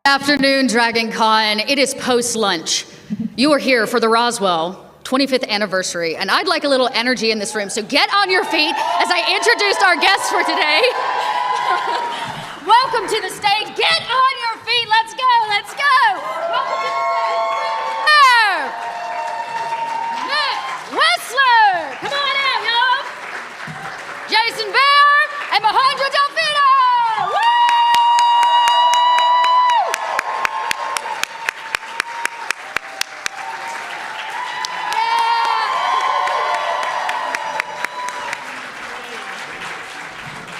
Afternoon, Dragon Con. It is post-lunch. You are here for the Roswell 25th anniversary, and I'd like a little energy in this room, so get on your feet as I introduce our guests for today. Welcome to the stage. Get on your feet. Let's go. Let's go. Welcome to the stage. Nick Whistler. Come on out, y'all. Jason Bear and Mahendra Delfino. Woo!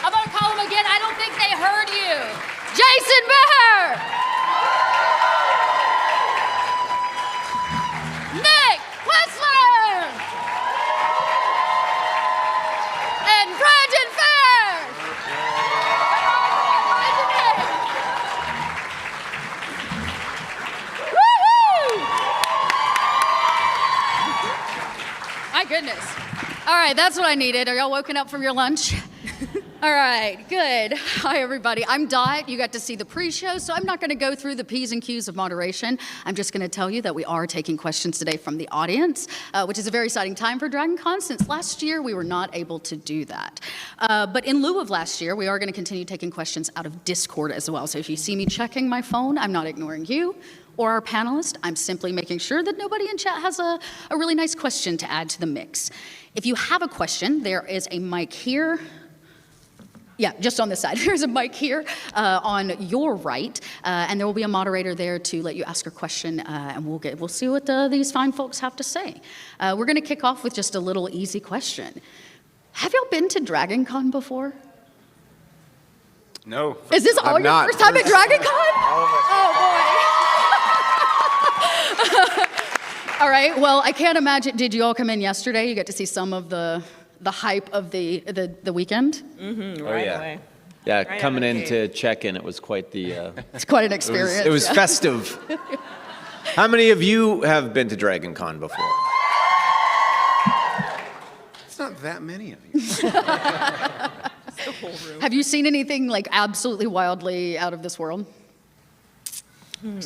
I'm going to call them again. I don't think they heard you. Jason Bear. Nick Whistler. And Brandon Fair. Woo-hoo! My goodness. All right, that's what I needed. Are y'all woken up from your lunch? All right, good. Hi, everybody. I'm Dot. You got to see the pre-show, so I'm not going to go through the P's and Q's of moderation. I'm just going to tell you that we are taking questions today from the audience, which is a very exciting time for Dragon Con, since last year we were not able to do that. But in lieu of last year, we are going to continue taking questions out of Discord as well. So if you see me checking my phone, I'm not ignoring you or our panelist. I'm simply making sure that nobody in chat has a really nice question to add to the mix. If you have a question, there is a mic here. Yeah, just on this side. There's a mic here on your right, and there will be a moderator there to let you ask your question, and we'll see what these fine folks have to say. We're going to kick off with just a little easy question. Have y'all been to Dragon Con before? No. Is this all your first time at Dragon Con? Oh boy. All right. Well, I can't imagine. Did you all come in yesterday? You got to see some of the hype of the weekend? Mm-hmm, Right away. Yeah, Right coming out of in the to check in, it was quite the... It's quite an experience. It was yeah. festive. How many of you have been to Dragon Con before? It's not that many of you. The whole room. Have you seen anything like absolutely wildly out of this world?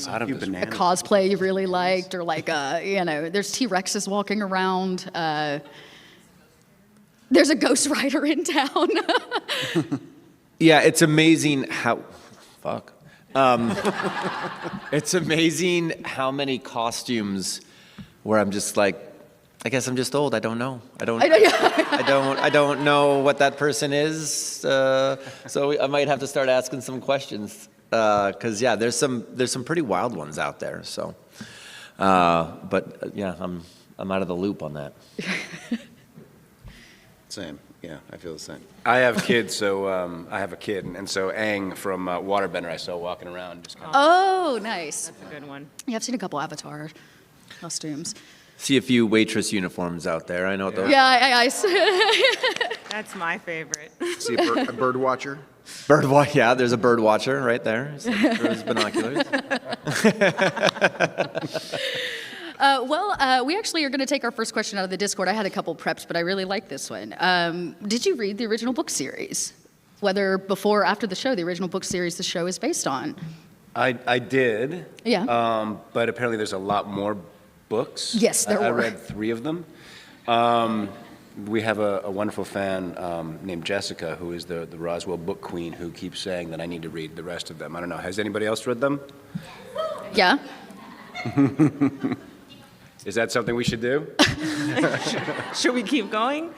Out of this A cosplay you really liked, or like there's T-Rexes walking around. There's a Ghost Rider in town. Yeah, it's amazing how... Fuck. It's amazing how many costumes where I'm just like, I guess I'm just old. I don't know. I don't know what that person is. So I might have to start asking some questions. Because yeah, there's some pretty wild ones out there. So, but yeah, I'm out of the loop on that. Same. Yeah, I feel the same. I have kids, so I have a kid, and so Aang from Waterbender I saw walking around. Just kind of Oh, nice. That's a good one. Yeah, I've seen a couple Avatar costumes. See a few waitress uniforms out there. I know what those. Yeah, I That's my favorite. see a bird watcher. Yeah, there's a bird watcher right there. There's binoculars. We actually are going to take our first question out of the Discord. I had a couple preps, but I really like this one. Did you read the original book series? Whether before or after the show, the original book series the show is based on. I did. Yeah. But apparently there's a lot more books. Yes, there I were. read 3 of them. We have a wonderful fan named Jessica, who is the Roswell book queen, who keeps saying that I need to read the rest of them. I don't know. Has anybody else read them? Yeah. Is that something we should do? Should we keep going?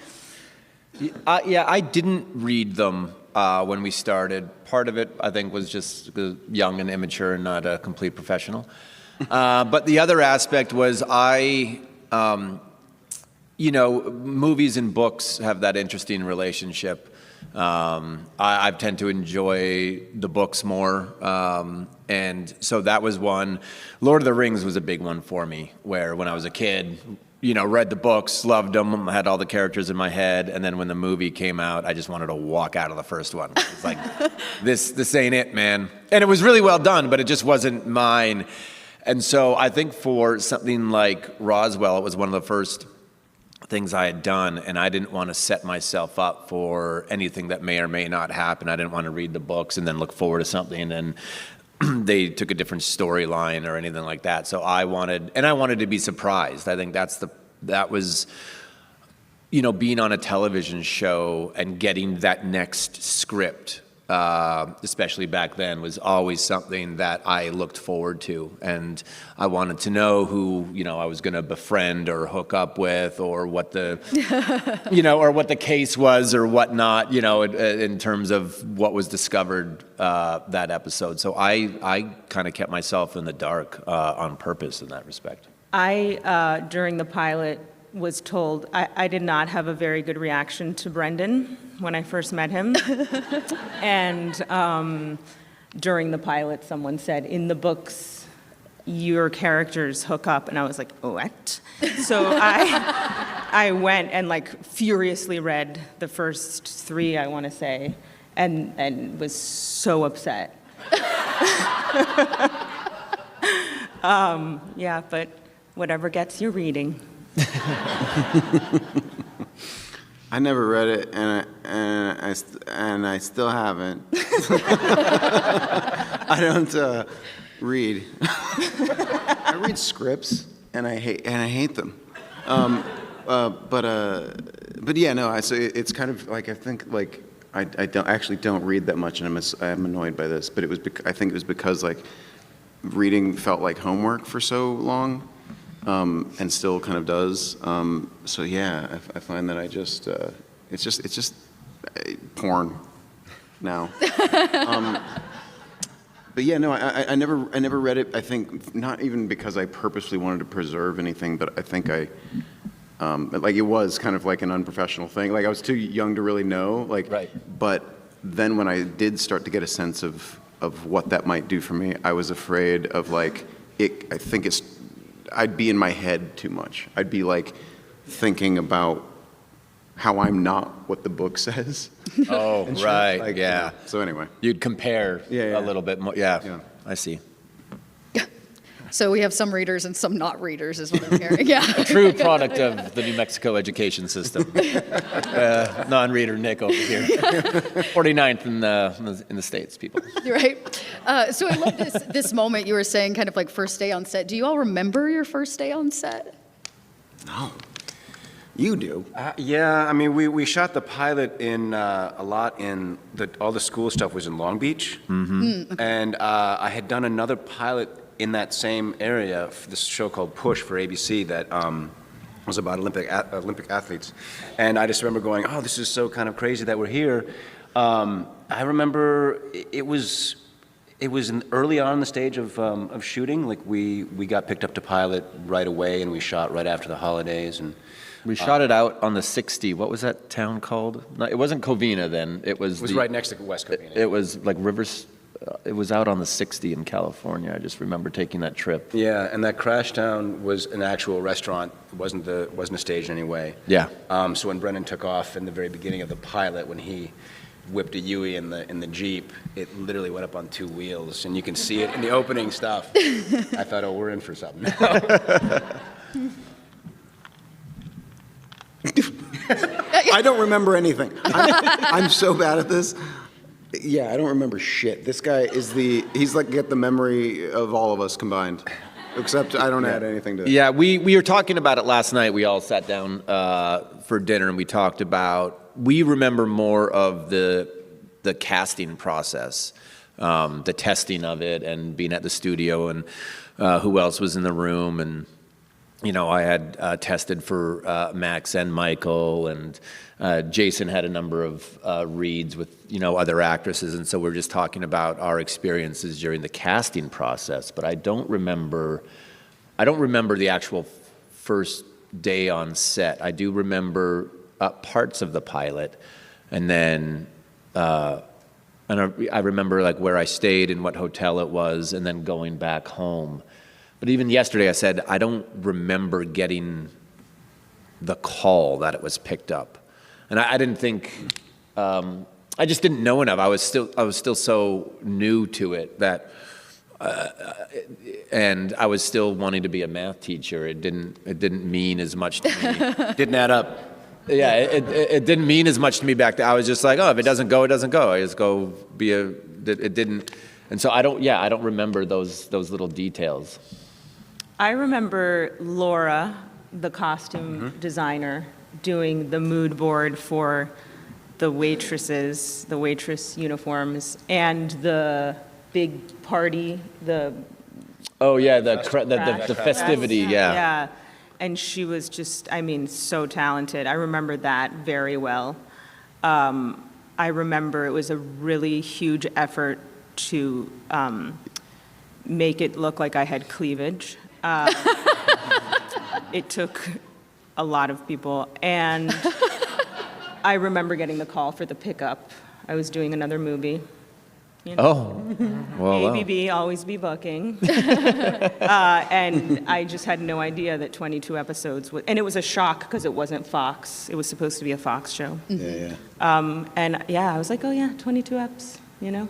Yeah, I didn't read them when we started. Part of it, I think, was just young and immature and not a complete professional. But the other aspect was movies and books have that interesting relationship. I tend to enjoy the books more, and so that was one. Lord of the Rings was a big one for me, where when I was a kid, read the books, loved them, had all the characters in my head, and then when the movie came out, I just wanted to walk out of the first one. It's like, this ain't it, man. And it was really well done, but it just wasn't mine. And so I think for something like Roswell, it was one of the first things I had done, and I didn't want to set myself up for anything that may or may not happen. I didn't want to read the books and then look forward to something and they took a different storyline or anything like that. So I wanted to be surprised. I think that was, being on a television show and getting that next script, especially back then, was always something that I looked forward to. And I wanted to know who, I was going to befriend or hook up with, or what the, or what the case was or whatnot, in terms of what was discovered that episode. So I kind of kept myself in the dark on purpose in that respect. I, during the pilot, was told I did not have a very good reaction to Brendan when I first met him. And during the pilot, someone said, in the books, your characters hook up. And I was like, what? So I went and furiously read the first 3, I want to say, and was so upset. Yeah, but whatever gets you reading. I never read it, and I still haven't. I don't read. I read scripts, and I hate them. But yeah, no. So it's kind of I think I don't read that much, and I'm annoyed by this. But I think it was because reading felt like homework for so long. And still kind of does. So yeah, I find that it's just porn now. But yeah, no, I never read it. I think not even because I purposely wanted to preserve anything, but I think it was kind of like an unprofessional thing. I was too young to really know. Right. But then when I did start to get a sense of what that might do for me, I was afraid of I'd be in my head too much. I'd be thinking about how I'm not what the book says. Oh, right, yeah. So anyway. You'd compare Yeah. a little bit more. Yeah, Yeah. I see. So we have some readers and some not readers, is what I'm hearing. Yeah. True product of the New Mexico education system. Non-reader Nick over here. 49th in the States, people. Right. So I love this moment you were saying, kind of first day on set. Do you all remember your first day on set? No. You do. Yeah, I mean, we shot the pilot in a lot in all the school stuff was in Long Beach, Okay. and I had done another pilot in that same area for this show called Push for ABC that was about Olympic athletes, and I just remember going, oh, this is so kind of crazy that we're here. I remember it was early on in the stage of shooting. We got picked up to pilot right away, and we shot right after the holidays, and. We shot it out on the 60. What was that town called? No, it wasn't Covina then. It was Right next to West Covina. It was Rivers. It was out on the 60 in California. I just remember taking that trip. Yeah, and that crash town was an actual restaurant. It wasn't a stage in any way. Yeah. So when Brendan took off in the very beginning of the pilot, when he whipped a Yui in the Jeep, it literally went up on 2 wheels, and you can see it in the opening stuff. I thought, oh, we're in for something. I don't remember anything. I'm so bad at this. Yeah, I don't remember shit. This guy he's got the memory of all of us combined. Except I don't add anything to it. Yeah, we were talking about it last night. We all sat down for dinner and we talked about, we remember more of the casting process, the testing of it and being at the studio and who else was in the room. And, I had tested for Max and Michael, and Jason had a number of reads with, other actresses. And so we're just talking about our experiences during the casting process. But I don't remember the actual first day on set. I do remember parts of the pilot, and then I remember where I stayed and what hotel it was, and then going back home. But even yesterday I said, I don't remember getting the call that it was picked up. And I didn't think, I just didn't know enough. I was still so new to it that, and I was still wanting to be a math teacher. It didn't mean as much to me. Didn't add up. Yeah, it didn't mean as much to me back then. I was just like, oh, if it doesn't go, it doesn't go. I just go it didn't. And so I don't remember those little details. I remember Laura, the costume designer, doing the mood board for the waitresses, the waitress uniforms, and the big party, Oh yeah, the festivity, yeah. Yeah, and she was just, I mean, so talented. I remember that very well. I remember it was a really huge effort to make it look like I had cleavage. It took a lot of people, and I remember getting the call for the pickup. I was doing another movie. You know, Oh, well, wow. ABB, always be booking. And I just had no idea that 22 episodes was, and it was a shock because it wasn't Fox. It was supposed to be a Fox show. Yeah. And yeah, I was like, oh yeah, 22 eps, you know?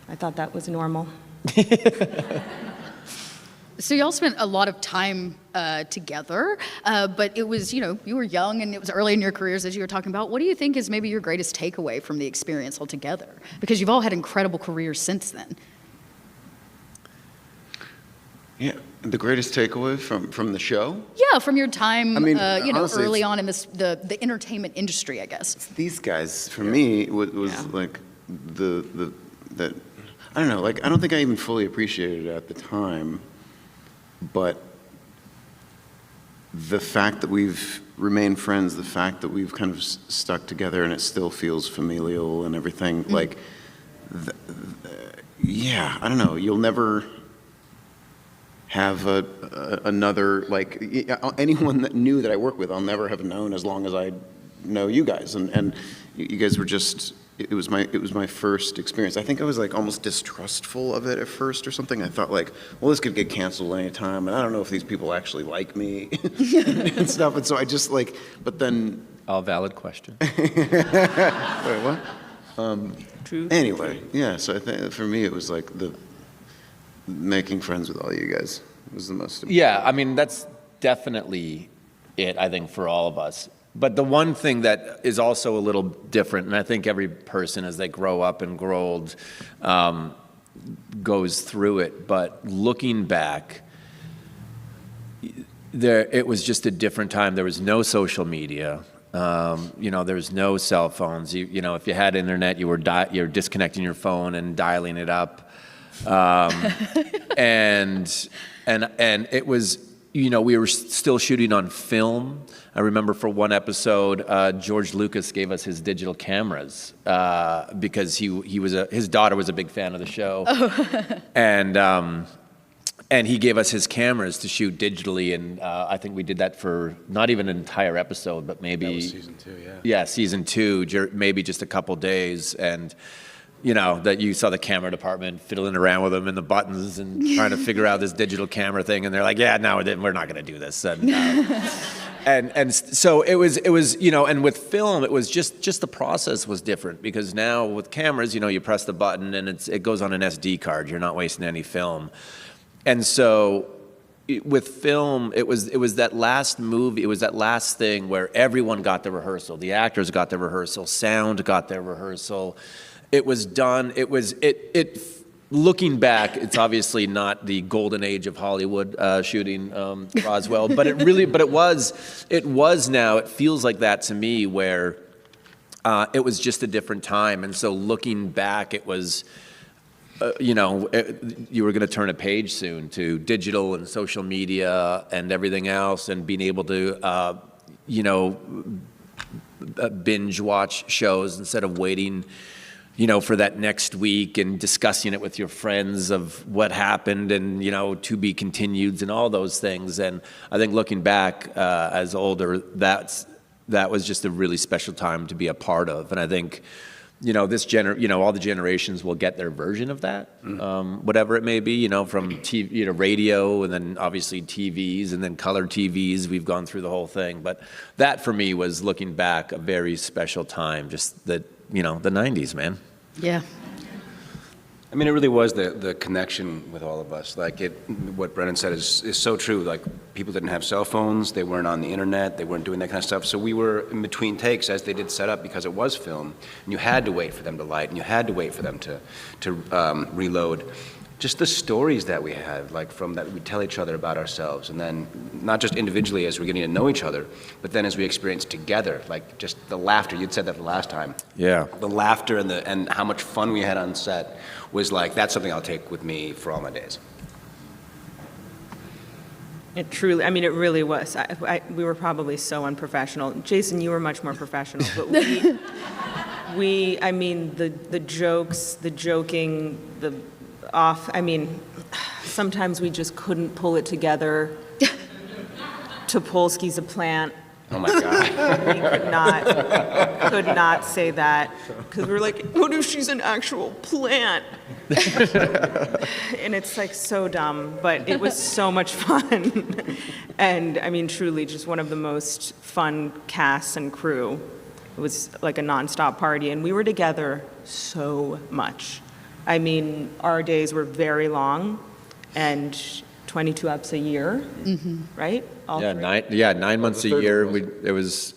I thought that was normal. So y'all spent a lot of time together, but it was, you were young and it was early in your careers, as you were talking about. What do you think is maybe your greatest takeaway from the experience altogether? Because you've all had incredible careers since then. Yeah, the greatest takeaway from the show? Yeah, from your time, I mean, honestly, early on in the entertainment industry, I guess. These guys, for me, was like that. I don't know. Like, I don't think I even fully appreciated it at the time, but the fact that we've remained friends, the fact that we've kind of stuck together, and it still feels familial and everything. Like, yeah, I don't know. You'll never have another, like, anyone that knew that I work with, I'll never have known as long as I know you guys. And you guys were just, it was my first experience. I think I was like almost distrustful of it at first or something. I thought like, well, this could get canceled anytime, and I don't know if these people actually like me and stuff. And so I just like, but then. All valid question. Wait, what? True. Anyway, yeah, so I think for me it was like making friends with all you guys was the most important. Yeah, I mean, that's definitely it, I think, for all of us. But the one thing that is also a little different, and I think every person as they grow up and grow old goes through it, but looking back, it was just a different time. There was no social media. There was no cell phones. If you had internet, you're disconnecting your phone and dialing it up. And it was, we were still shooting on film. I remember for one episode, George Lucas gave us his digital cameras because his daughter was a big fan of the show, and he gave us his cameras to shoot digitally. And I think we did that for not even an entire episode, but maybe That was season 2, yeah. Yeah, season 2, maybe just a couple days, and. That you saw the camera department fiddling around with them and the buttons and trying to figure out this digital camera thing, and they're like, "Yeah, no, we're not going to do this." And so it was, and with film, it was just the process was different because now with cameras, you press the button and it goes on an SD card. You're not wasting any film, and so. With film, it was that last movie, it was that last thing where everyone got the rehearsal. The actors got their rehearsal, sound got their rehearsal. It was done. Looking back, it's obviously not the golden age of Hollywood shooting Roswell, but it was now. It feels like that to me, where it was just a different time. And so looking back, it was, you were going to turn a page soon to digital and social media and everything else, and being able to, binge watch shows instead of waiting. For that next week and discussing it with your friends of what happened and, to be continued and all those things. And I think looking back as older, that was just a really special time to be a part of. And I think, all the generations will get their version of that, whatever it may be, from TV, radio, and then obviously TVs, and then color TVs. We've gone through the whole thing. But that for me was, looking back, a very special time, just the 90s, man. Yeah. I mean, it really was the connection with all of us. Like what Brennan said is so true. Like people didn't have cell phones, they weren't on the internet, they weren't doing that kind of stuff. So we were in between takes as they did set up because it was film, and you had to wait for them to light, and you had to wait for them to reload. Just the stories that we had, like from that we tell each other about ourselves, and then not just individually as we're getting to know each other, but then as we experience together, like just the laughter. You'd said that the last time. Yeah. The laughter and how much fun we had on set was like, that's something I'll take with me for all my days. It truly, I mean, it really was. We were probably so unprofessional. Jason, you were much more professional, but I mean, the jokes, the joking, the off, I mean, sometimes we just couldn't pull it together. Topolsky's a plant. Oh my God. We could not say that, because we were like, what if she's an actual plant? And it's like so dumb, but it was so much fun. And I mean, truly, just one of the most fun casts and crew. It was like a nonstop party, and we were together so much. I mean, our days were very long, and 22 eps a year, right? All Yeah, three? 9 months a year. That was,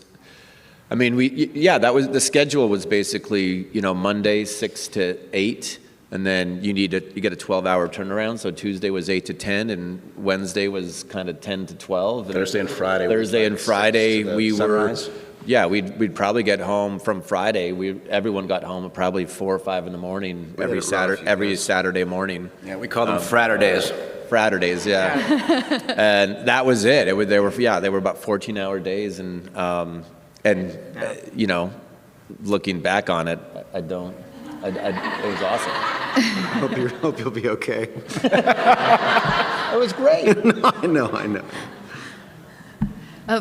the schedule was basically, Monday 6 to 8, and then you get a 12-hour turnaround. So Tuesday was 8 to 10, and Wednesday was kind of 10 to 12. Thursday and Friday. Thursday and Friday we sunrise. were. Yeah, we'd probably get home from Friday. Everyone got home at probably 4 or 5 in the morning every Saturday morning. Yeah, we called them Fraturdays. Fraturdays, yeah. And that was it. They were about 14-hour days, and looking back on it, it was awesome. Hope you'll be okay. It was great. No, I know.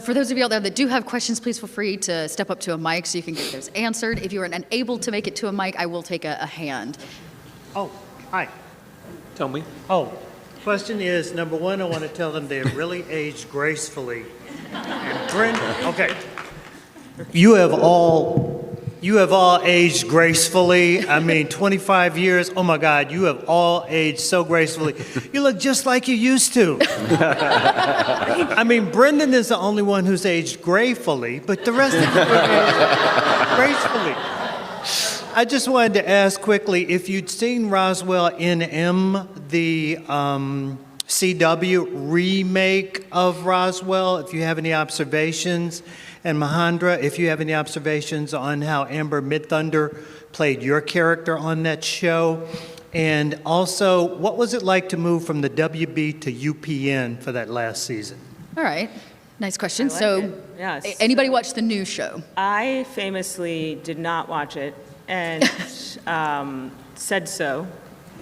For those of you out there that do have questions, please feel free to step up to a mic so you can get those answered. If you are unable to make it to a mic, I will take a hand. Oh, hi. Tell me. Oh, question is, number one, I want to tell them they really aged gracefully. And Brent, okay. You have all aged gracefully. I mean, 25 years, oh my God, you have all aged so gracefully. You look just like you used to. I mean, Brendan is the only one who's aged gracefully, but the rest of you have aged gracefully. I just wanted to ask quickly, if you'd seen Roswell NM, the CW remake of Roswell, if you have any observations. And Mahendra, if you have any observations on how Amber Midthunder played your character on that show. And also, what was it like to move from the WB to UPN for that last season? All right, nice question. I like So, it. Yes. Anybody watch the new show? I famously did not watch it and said so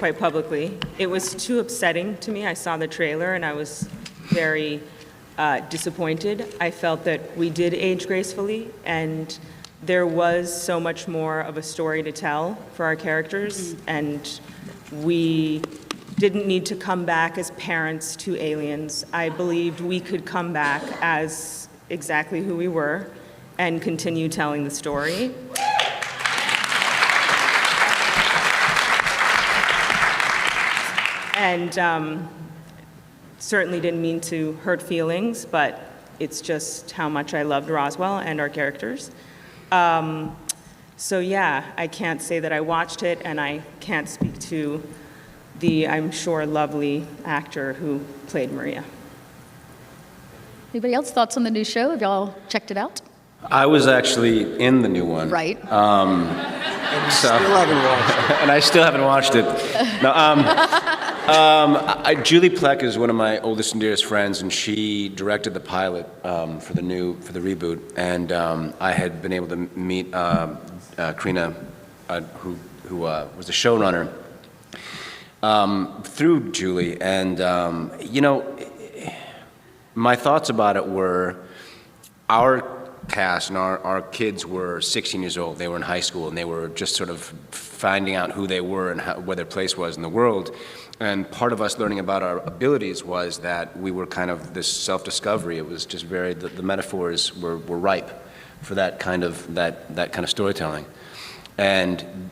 quite publicly. It was too upsetting to me. I saw the trailer and I was very disappointed. I felt that we did age gracefully, and there was so much more of a story to tell for our characters, and we didn't need to come back as parents to aliens. I believed we could come back as exactly who we were and continue telling the story. And certainly didn't mean to hurt feelings, but it's just how much I loved Roswell and our characters. So yeah, I can't say that I watched it, and I can't speak to the, I'm sure, lovely actor who played Maria. Anybody else thoughts on the new show? Have y'all checked it out? I was actually in the new one. Right. Still haven't watched it. And I still haven't watched it. No, Julie Plec is one of my oldest and dearest friends, and she directed the pilot for the reboot. And I had been able to meet Karina, who was the showrunner, through Julie. And my thoughts about it were, our cast and our kids were 16 years old. They were in high school, and they were just sort of finding out who they were and where their place was in the world. And part of us learning about our abilities was that we were kind of this self-discovery. It was just the metaphors were ripe for that kind of storytelling. And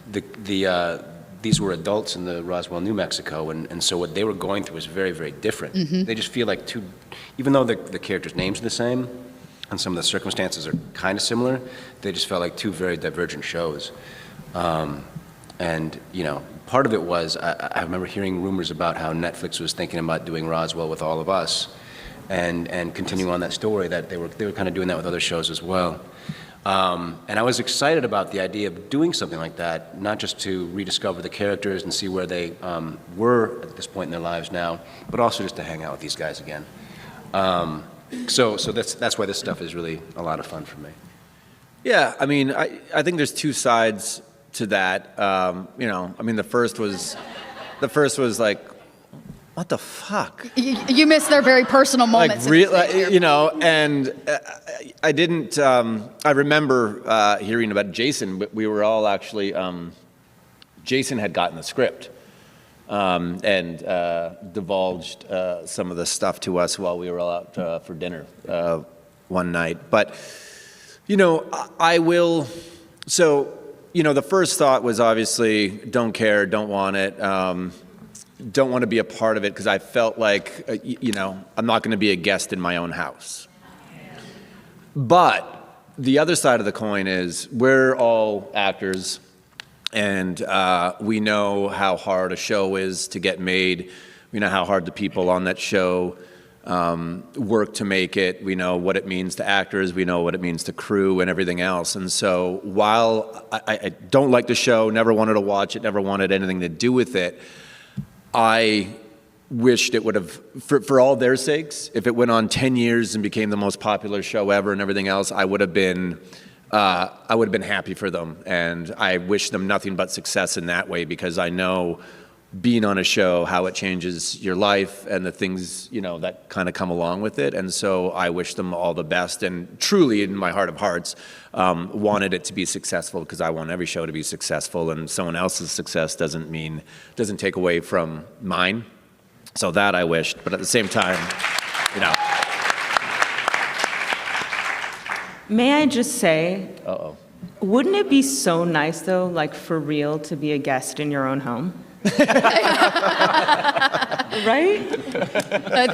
these were adults in the Roswell, New Mexico, and so what they were going through was very, very different. They just feel like two, even though the characters' names are the same, and some of the circumstances are kind of similar, they just felt like two very divergent shows. And, you know, part of it was, I remember hearing rumors about how Netflix was thinking about doing Roswell with All of Us, and continuing on that story, that they were kind of doing that with other shows as well. And I was excited about the idea of doing something like that, not just to rediscover the characters and see where they were at this point in their lives now, but also just to hang out with these guys again. So that's why this stuff is really a lot of fun for me. Yeah, I mean, I think there's two sides to that. You know, I mean, the first was like, what the fuck? You missed their very personal moments. You know, and I didn't. I remember hearing about Jason, but we were all actually. Jason had gotten the script and divulged some of the stuff to us while we were all out for dinner one night. But you know, I will. So you know, the first thought was obviously don't care, don't want it. Don't want to be a part of it because I felt like, you know, I'm not going to be a guest in my own house. But the other side of the coin is we're all actors, and we know how hard a show is to get made. We know how hard the people on that show work to make it. We know what it means to actors. We know what it means to crew and everything else. And so while I don't like the show, never wanted to watch it, never wanted anything to do with it, I wished it would have, for all their sakes, if it went on 10 years and became the most popular show ever and everything else, I would have been happy for them. And I wish them nothing but success in that way, because I know being on a show, how it changes your life and the things, you know, that kind of come along with it. And so I wish them all the best, and truly in my heart of hearts, wanted it to be successful, because I want every show to be successful, and someone else's success doesn't take away from mine. So that I wished, but at the same time, you know. May I just say, wouldn't it be so nice though, like for real, to be a guest in your own home? Right?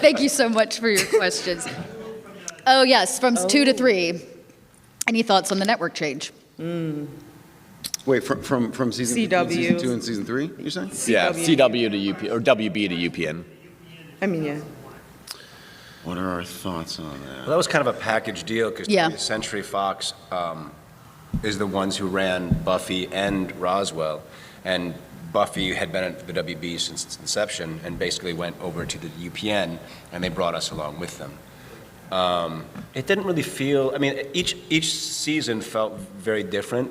Thank you so much for your questions. Oh, yes, from 2 to 3. Any thoughts on the network change? Wait, from season CW. Season 2 and season 3, you're saying? Yeah, CW to UPN, or WB to UPN. I mean, yeah. What are our thoughts on that? Well, that was kind of a package deal, because Yeah. Century Fox is the ones who ran Buffy and Roswell, and Buffy had been at the WB since its inception and basically went over to the UPN, and they brought us along with them. It didn't really feel, I mean, each season felt very different.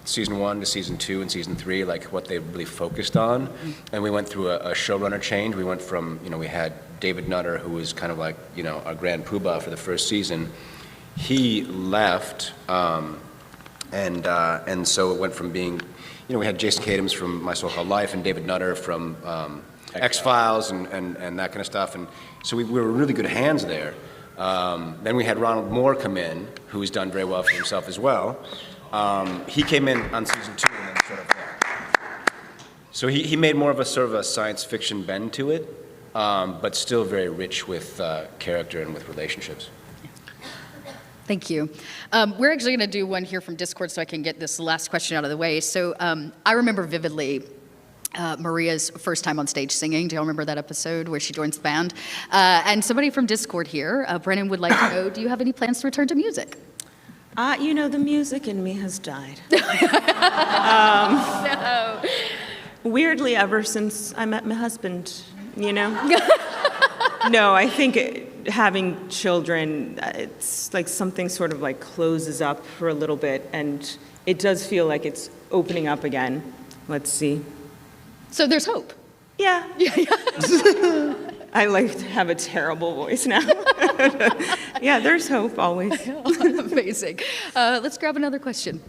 Season 1 to season 2 and season 3, like what they really focused on. And we went through a showrunner change. We went from, you know, we had David Nutter, who was kind of like, you know, our grand poobah for the first season. He left, and so it went from being, you know, we had Jason Katims from My So-Called Life and David Nutter from X-Files and that kind of stuff. And so we were in really good hands there. Then we had Ronald Moore come in, who's done very well for himself as well. He came in on season 2 and then sort of, so he made more of a sort of a science fiction bend to it, but still very rich with character and with relationships. Thank you. We're actually going to do one here from Discord so I can get this last question out of the way. So I remember vividly Maria's first time on stage singing. Do y'all remember that episode where she joins the band? And somebody from Discord here, Brennan, would like to know, do you have any plans to return to music? You know, the music in me has died. No. Weirdly, ever since I met my husband, you know? No, I think having children, it's like something sort of like closes up for a little bit, and it does feel like it's opening up again. Let's see. So there's hope. Yeah. I like to have a terrible voice now. Yeah, there's hope always. Amazing. Let's grab another question.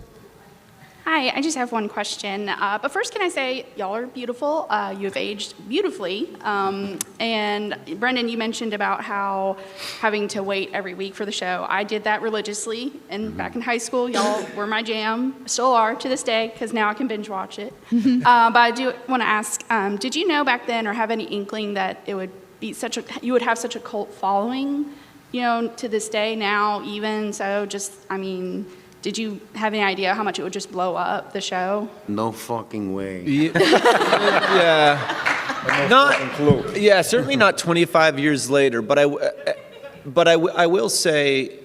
Hi, I just have one question. But first, can I say, y'all are beautiful. You have aged beautifully. And Brendan, you mentioned about how having to wait every week for the show. I did that religiously. And back in high school, y'all were my jam. Still are to this day, because now I can binge watch it. But I do want to ask, did you know back then or have any inkling that it would be you would have such a cult following, to this day now even? So just, did you have any idea how much it would just blow up the show? No fucking way. Yeah. Certainly not 25 years later, but I will say,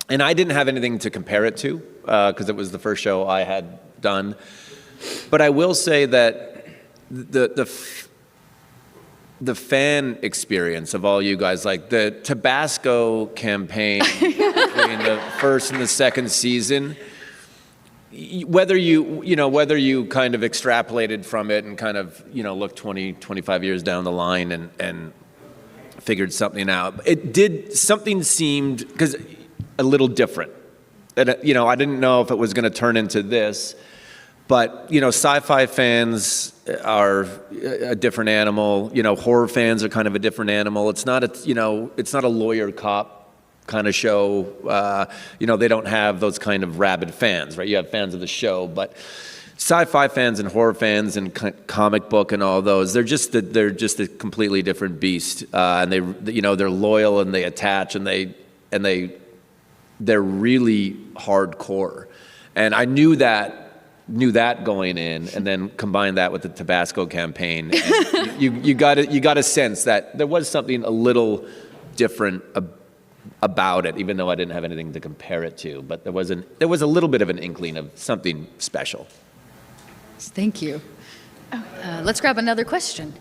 and I didn't have anything to compare it to, because it was the first show I had done, but I will say that the fan experience of all you guys, like the Tabasco campaign between the first and the second season, whether you kind of extrapolated from it and kind of, looked 20, 25 years down the line and figured something out, something seemed, because a little different. And, I didn't know if it was going to turn into this. But, sci-fi fans are a different animal. Horror fans are kind of a different animal. It's not a lawyer cop kind of show. They don't have those kind of rabid fans, right? You have fans of the show, but sci-fi fans and horror fans and comic book and all those, they're just a completely different beast. And they're loyal and they attach and they're really hardcore. And I knew that going in, and then combine that with the Tabasco campaign. And you got a sense that there was something a little different about it, even though I didn't have anything to compare it to. But there was a little bit of an inkling of something special. Thank you. Let's grab another question.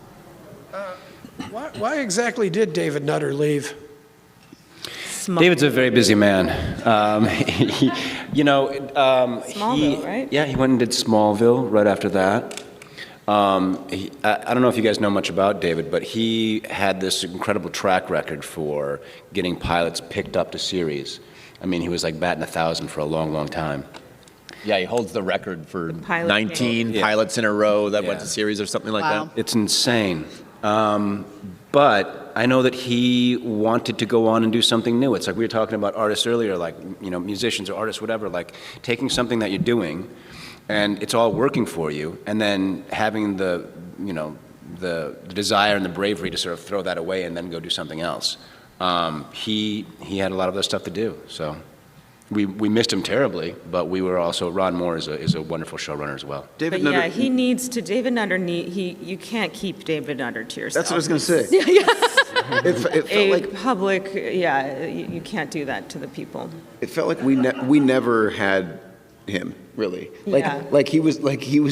Why exactly did David Nutter leave? David's a very busy man. Smallville, right? Yeah, he went and did Smallville right after that. I don't know if you guys know much about David, but he had this incredible track record for getting pilots picked up to series. He was like batting 1,000 for a long, long time. Yeah, he holds the record for pilot 19 pilots in a row that went Yeah. to series or something like Wow. that. It's insane. But I know that he wanted to go on and do something new. It's like we were talking about artists earlier, like, musicians or artists, whatever, like taking something that you're doing and it's all working for you, and then having the desire and the bravery to sort of throw that away and then go do something else. He had a lot of other stuff to do, so we missed him terribly, but Ron Moore is a wonderful showrunner as well. David Nutter, David Nutter, you can't keep David Nutter to yourself. That's what I was going to say. It felt A like public, you can't do that to the people. it felt like we never had him really. Yeah. Like he was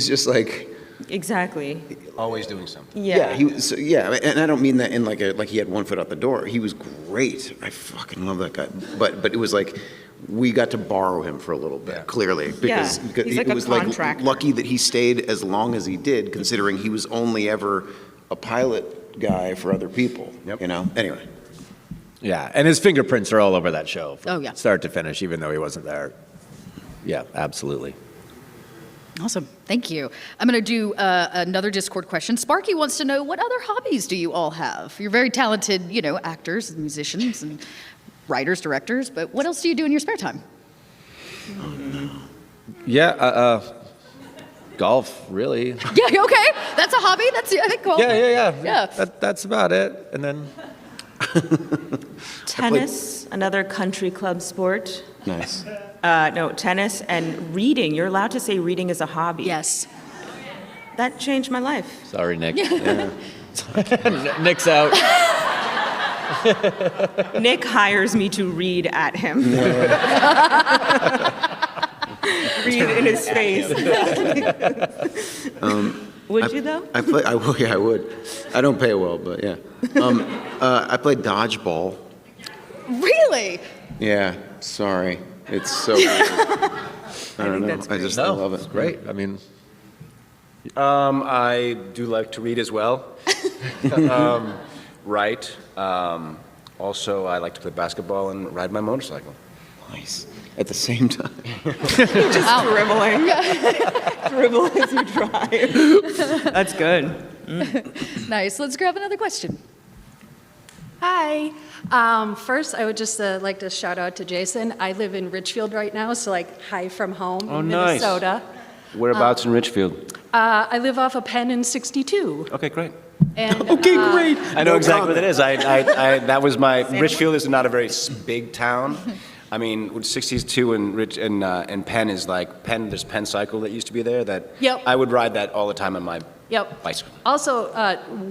just like. Exactly. Always doing something. Yeah. He was, and I don't mean that in like he had one foot out the door. He was great. I fucking love that guy. But it was like we got to borrow him for a little bit, clearly, because He's like it a was contractor. lucky that he stayed as long as he did, considering he was only ever a pilot guy for other people. Yep. Anyway. Yeah, and his fingerprints are all over that show from Oh, yeah. start to finish, even though he wasn't there. Yeah, absolutely. Awesome. Thank you. I'm going to do another Discord question. Sparky wants to know, what other hobbies do you all have? You're very talented, actors and musicians and writers, directors, but what else do you do in your spare time? Yeah, golf, really. Yeah, okay. That's a hobby. I think, cool. Yeah. Yeah. That's about it. And then Tennis, another country club sport. Nice. No, tennis and reading. You're allowed to say reading is a hobby. Yes. That changed my life. sorry, Nick. Yeah. Nick's out. Nick hires me to read at him. Read in his face. Would you though? I would. I don't pay well, but yeah. I play dodgeball. Really? Yeah, sorry. It's so weird. I don't know. that's I just love it. It's great. I mean, I do like to read as well. Write. Also, I like to play basketball and ride my motorcycle. Nice. At the same time. Just dribble as you drive. That's good. Nice. Let's grab another question. Hi. First, I would just like to shout out to Jason. I live in Richfield right now, so like hi from home in nice. Minnesota. Whereabouts in Richfield? I live off of Penn and 62. Okay, great. And, Okay, great. I know exactly what it is. That was my. Richfield is not a very big town. I mean, 62 and Penn is like Penn. There's Penn Cycle that used to be there. That Yep. I would ride that all the time on my Yep. bicycle. Also,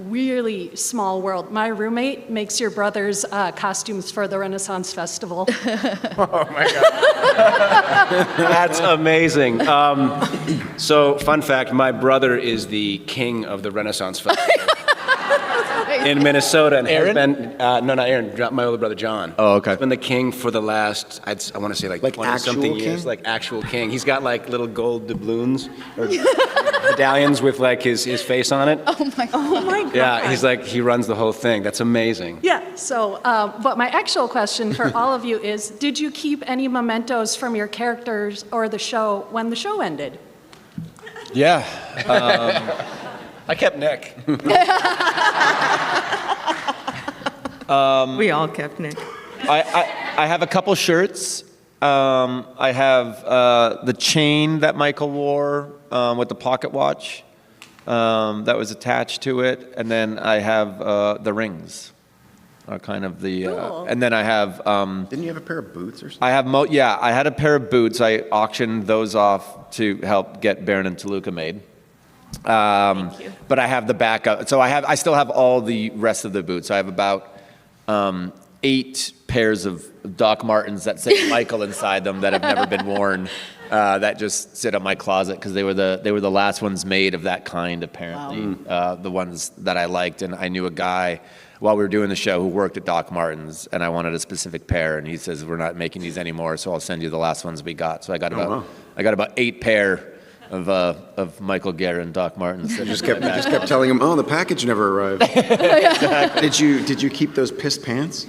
really small world. My roommate makes your brother's costumes for the Renaissance Festival. Oh my God, that's amazing. So, fun fact: my brother is the king of the Renaissance Festival. In Minnesota, and Aaron? has been no, not Aaron. My older brother John. Oh, okay. He's been the king for the last, I want to say like Like 20 something actual years, king? like actual king. He's got like little gold doubloons or medallions with like his face on it. Oh my God. Oh my God. Yeah, he's like he runs the whole thing. That's amazing. Yeah, so, but my actual question for all of you is, did you keep any mementos from your characters or the show when the show ended? Yeah. I kept Nick. We all kept Nick. I have a couple shirts. I have the chain that Michael wore with the pocket watch that was attached to it, and then I have the rings. Are kind of the, Cool. and then I have. Didn't you have a pair of boots or something? I have I had a pair of boots. I auctioned those off to help get Baron and Toluca made. Thank you. But I have the backup. So I still have all the rest of the boots. I have about 8 pairs of Doc Martens that say Michael inside them that have never been worn. That just sit in my closet because they were the last ones made of that kind, apparently. The ones that I liked, and I knew a guy while we were doing the show who worked at Doc Martens, and I wanted a specific pair, and he says we're not making these anymore, so I'll send you the last ones we got. So I got about 8 pair of Michael Guerin, Doc Martens. That Just kept telling him, oh, the package never arrived. Did you keep those pissed pants?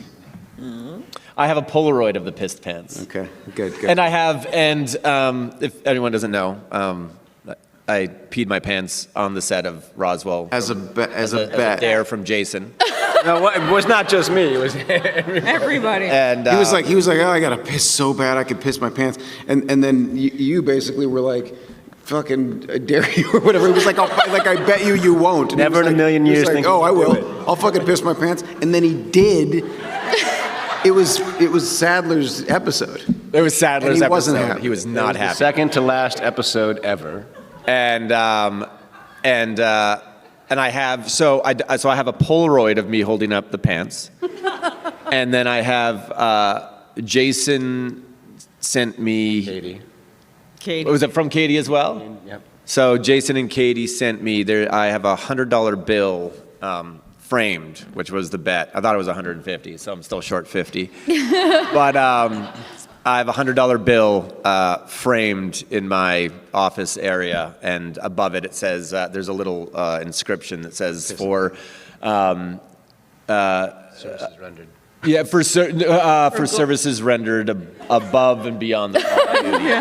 I have a Polaroid of the pissed pants. Okay, good. And I have, if anyone doesn't know, I peed my pants on the set of Roswell. As a bet. Dare from Jason. No, it was not just me. It was Everybody. And He was like, oh, I gotta piss so bad I could piss my pants, and then you basically were like, fucking dare you or whatever. It was like, I bet you won't. And he Never was in a million he was years like, thinking oh, I you will. could do I'll fucking piss my pants, and then he did. It was Sadler's episode. it was Sadler's And he episode. wasn't happy. He was not happy. second to last episode ever. And I have so I have a Polaroid of me holding up the pants, and then I have Jason sent me. Katie. Was it from Katie as well? Yep. So Jason and Katie sent me there. I have a $100 bill framed, which was the bet. I thought it was 150, so I'm still short 50. But I have a $100 bill framed in my office area, and above it says there's a little inscription that says for. Services rendered. Yeah, for services rendered above and beyond the call of duty.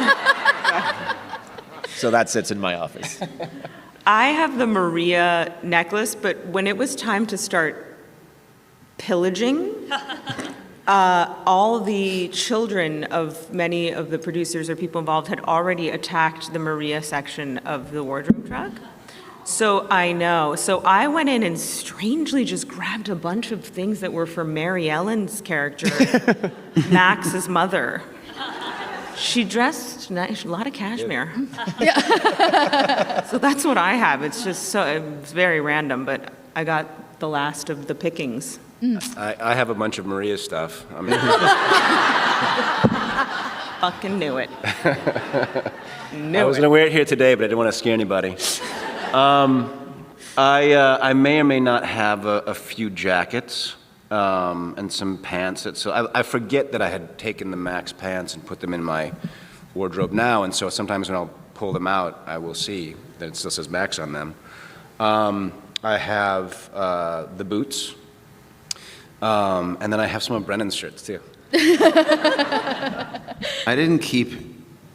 So that sits in my office. I have the Maria necklace, but when it was time to start pillaging, all the children of many of the producers or people involved had already attacked the Maria section of the wardrobe truck. So I know. So I went in and strangely just grabbed a bunch of things that were for Mary Ellen's character, Max's mother. She dressed nice, a lot of cashmere. So that's what I have. It's just it's very random, but I got the last of the pickings. I have a bunch of Maria's stuff. I mean, Fucking knew it. I was going to wear it here today, but I didn't want to scare anybody. I may or may not have a few jackets and some pants. So I forget that I had taken the Max pants and put them in my wardrobe now, and so sometimes when I'll pull them out, I will see that it still says Max on them. I have the boots, and then I have some of Brennan's shirts too. I didn't keep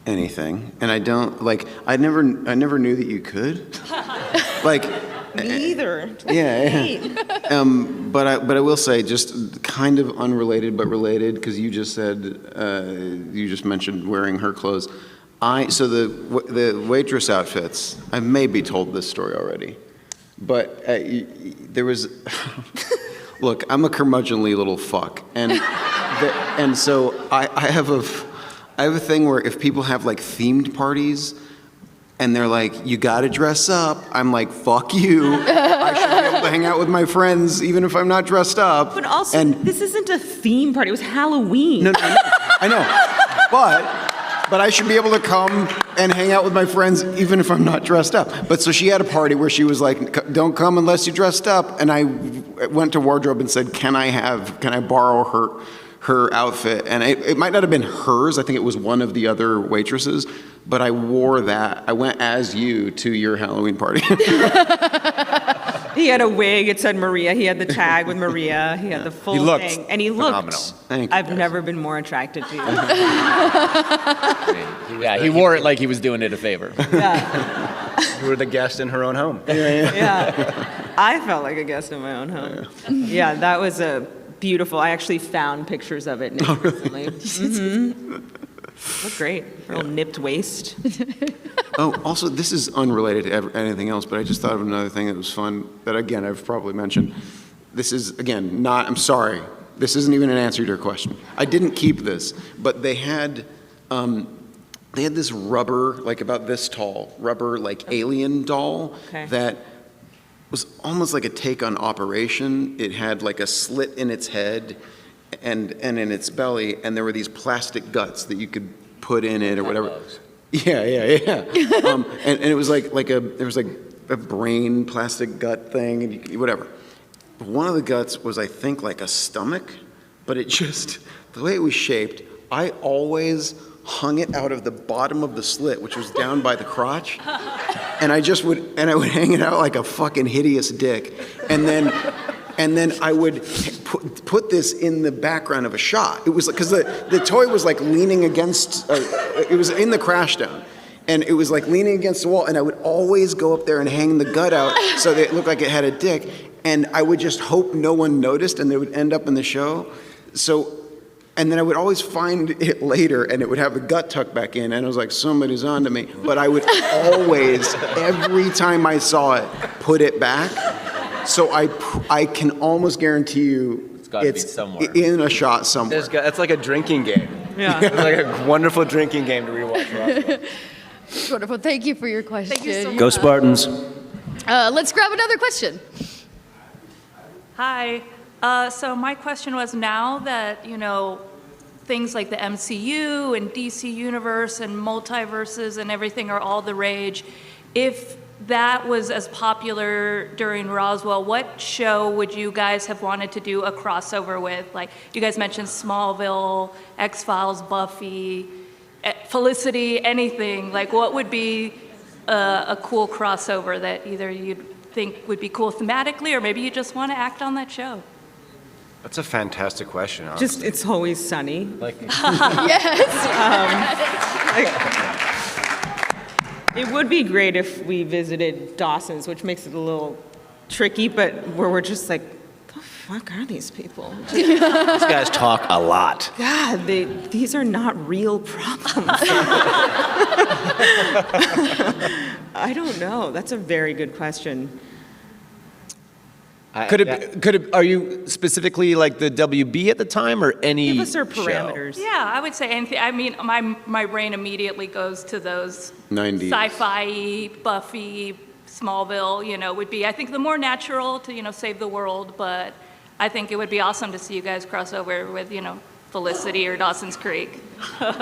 anything, and I don't like. I never knew that you could. Like, Me either. yeah. But I will say, just kind of unrelated but related, because you just mentioned wearing her clothes. So the waitress outfits. I maybe told this story already, but there was. Look, I'm a curmudgeonly little fuck, and so I have a thing where if people have like themed parties, and they're like, you gotta dress up, I'm like, fuck you. I should be able to hang out with my friends even if I'm not dressed up. But also, this isn't a theme party. It was Halloween. No, I know. But I should be able to come and hang out with my friends even if I'm not dressed up. But so she had a party where she was like, don't come unless you're dressed up. And I went to wardrobe and said, can I borrow her outfit? And it might not have been hers. I think it was one of the other waitresses. But I wore that. I went as you to your Halloween party. He had a wig. It said Maria. He had the tag with Maria. He had the full thing. And he phenomenal. looked. Thank you, I've guys. never been more attracted to you. Yeah, he wore it like he was doing it a favor. You were the guest in her own home. Yeah. I felt like a guest in my own home. Yeah, that was a beautiful. I actually found pictures of it recently. Looked great. Real nipped waist. Oh, also, this is unrelated to anything else, but I just thought of another thing that was fun that, again, I've probably mentioned. This is, again, I'm sorry. This isn't even an answer to your question. I didn't keep this, but they had this rubber, like about this tall, rubber, like alien doll that was almost like a take on Operation. It had like a slit in its head and in its belly, and there were these plastic guts that you could put in it or whatever. Yeah. And it was there was like a brain plastic gut thing and whatever. But one of the guts was, I think, like a stomach, but it just, the way it was shaped, I always hung it out of the bottom of the slit, which was down by the crotch, and I would hang it out like a fucking hideous dick, and then I would put this in the background of a shot. It was because the toy was like leaning against, it was in the crash down, and it was like leaning against the wall, and I would always go up there and hang the gut out so that it looked like it had a dick, and I would just hope no one noticed, and they would end up in the show. And then I would always find it later, and it would have the gut tucked back in, and I was like, somebody's on to me. But I would always, every time I saw it, put it back. So I can almost guarantee you It's gotta be somewhere. in a shot somewhere. That's like a drinking game. Yeah. It's like a wonderful drinking game to rewatch Roswell. Wonderful. Thank you for your question. Thank you so much. Go Spartans. Let's grab another question. Hi. So my question was, now that, things like the MCU and DC Universe and multiverses and everything are all the rage, if that was as popular during Roswell, what show would you guys have wanted to do a crossover with? Like, you guys mentioned Smallville, X-Files, Buffy, Felicity, anything. Like, what would be a cool crossover that either you'd think would be cool thematically, or maybe you just want to act on that show? That's a fantastic question. Honestly. Just, It's Always Sunny. It would be great if we visited Dawson's, which makes it a little tricky, but where we're just like, the fuck are these people? These guys talk a lot. God, these are not real problems. I don't know. That's a very good question. Are you specifically like the WB at the time, or any Give us our show? parameters. Yeah, I would say anything. I mean, my brain immediately goes to those 90s. sci-fi, Buffy, Smallville, would be, I think, the more natural to, save the world, but I think it would be awesome to see you guys cross over with, Felicity or Dawson's Creek. What?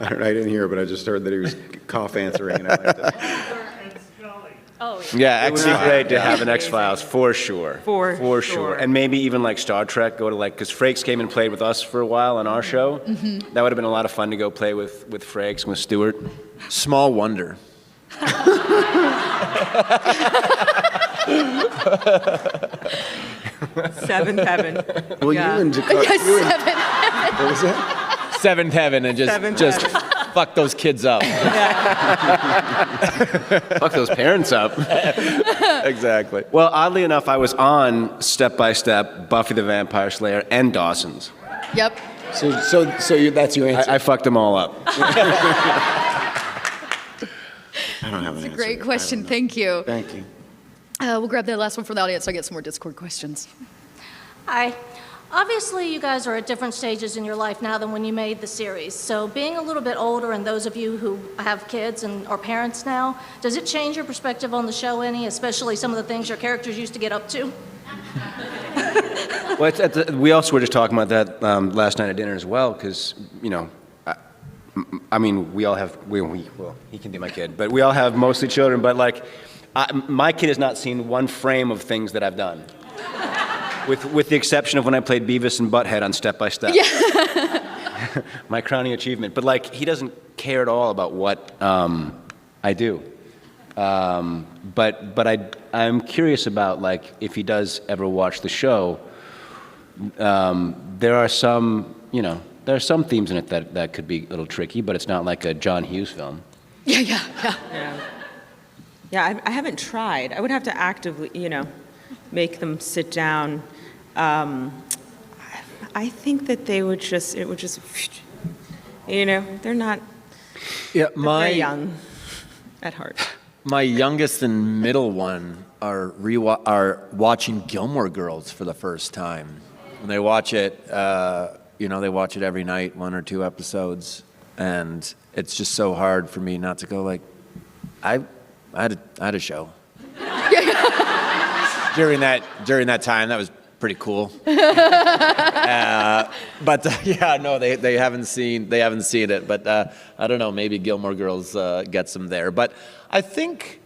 I didn't hear it, but I just heard that he was cough answering. And I liked it. Oh, Yeah, It would be great to have an X-Files, for sure. For sure. And maybe even like Star Trek, go to because Frakes came and played with us for a while on our show. Mm-hmm. That would have been a lot of fun to go play with Frakes and with Stewart. Small wonder. Seventh heaven. Well, Yeah. you and Jakar, you and, what was that? Seventh heaven and Seventh just heaven. fuck those kids up. Fuck those parents up. Exactly. Well, oddly enough, I was on Step by Step, Buffy the Vampire Slayer, and Dawson's. Yep. That's your answer. I fucked them all up. I don't have an answer. Great question. Thank you. Thank you. We'll grab the last one from the audience so I get some more Discord questions. Hi. Obviously, you guys are at different stages in your life now than when you made the series. So being a little bit older, and those of you who have kids and are parents now, does it change your perspective on the show any, especially some of the things your characters used to get up to? Well, we also were just talking about that last night at dinner as well, because, you know, I mean, we all have, well, he can be my kid, but we all have mostly children, but like, my kid has not seen one frame of things that I've done. With the exception of when I played Beavis and Butthead on Step by Step. Yeah. My crowning achievement. But like, he doesn't care at all about what I do. But I'm curious about like if he does ever watch the show. There are some, you know, there are some themes in it that could be a little tricky, but it's not like a John Hughes film. Yeah. Yeah, I haven't tried. I would have to actively, you know, make them sit down. I think that it would just, you know, they're not very young at heart. My youngest and middle one are watching Gilmore Girls for the first time. And they watch it, you know, they watch it every night, 1 or 2 episodes. And it's just so hard for me not to go like, I had a show. During that time, that was pretty cool. But yeah, no, they haven't seen it. But I don't know, maybe Gilmore Girls gets them there. But I think